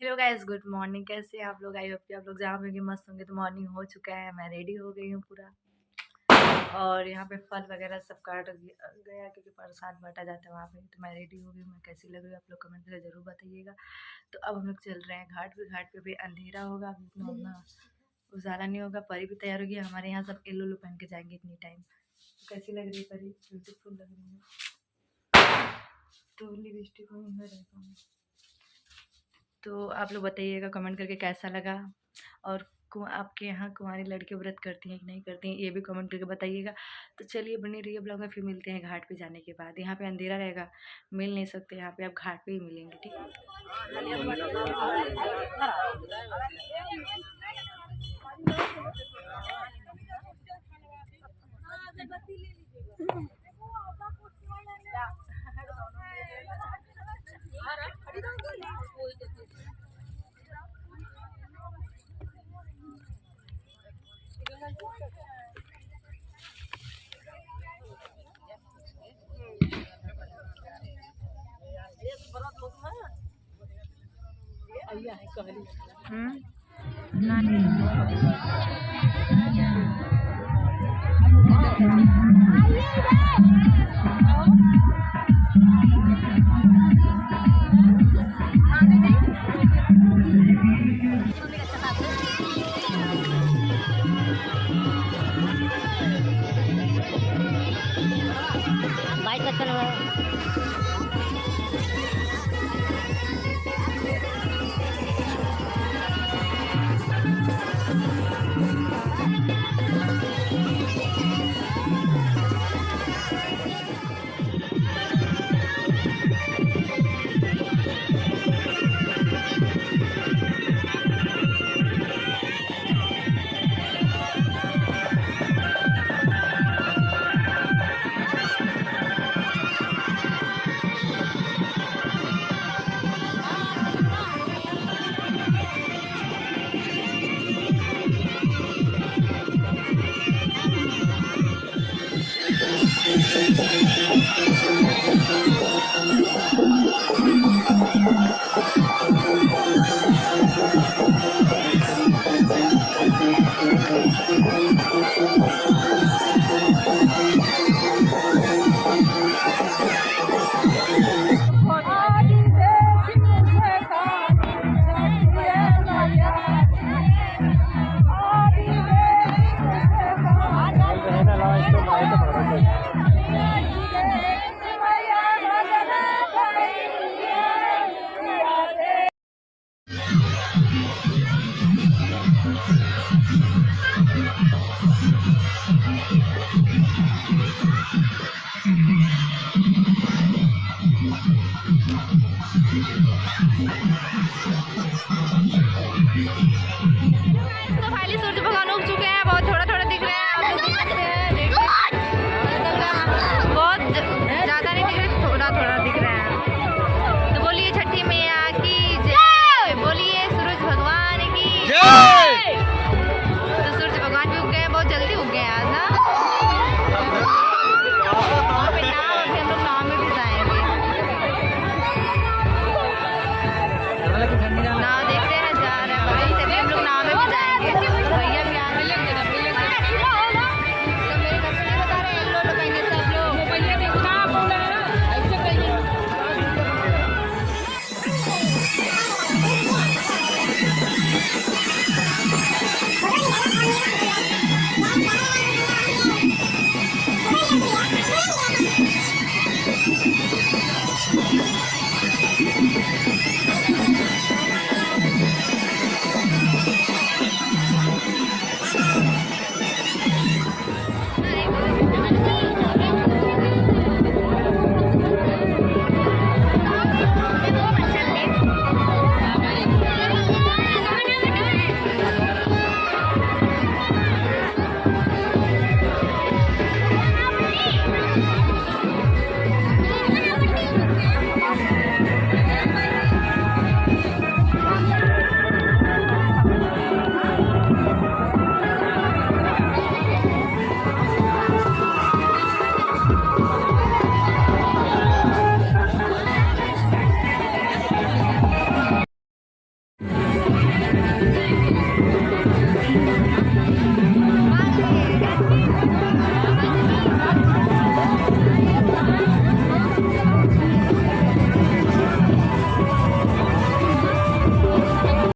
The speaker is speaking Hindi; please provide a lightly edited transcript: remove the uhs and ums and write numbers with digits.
Hello guys, good morning. कैसे हैं आप लोग? आई होप कि आप लोग जहाँ होंगे मस्त होंगे। तो मॉर्निंग हो चुका है, मैं रेडी हो गई हूँ पूरा। और यहाँ पे फल वगैरह सब काट गया क्योंकि प्रसाद बांटा जाता है वहाँ पे। तो मैं रेडी हो गई हूँ। मैं कैसी लग रही हूँ आप लोग कमेंट करके ज़रूर बताइएगा। तो अब हम लोग चल रहे हैं घाट पे। घाट पे भी अंधेरा होगा, अभी इतना उतना उजाला नहीं होगा। परी भी तैयार होगी। हमारे यहाँ सब येलो पहन के जाएंगे इतनी टाइम। तो कैसी लग रही है परी? ब्यूटीफुल लग रही है। तो लिपस्टिक में हो रहेगा। तो आप लोग बताइएगा कमेंट करके कैसा लगा। और आपके यहाँ कुंवारी लड़के व्रत करती हैं कि नहीं करती हैं, ये भी कमेंट करके बताइएगा। तो चलिए बनी रहिए ब्लॉग में, फिर मिलते हैं घाट पे जाने के बाद। यहाँ पे अंधेरा रहेगा, मिल नहीं सकते। यहाँ पे आप घाट पे ही मिलेंगे, ठीक है। तो फाइनली सूरज भगवान उग चुके हैं। बहुत थोड़ा थोड़ा दिख रहे हैं, आप लोग देख सकते हैं।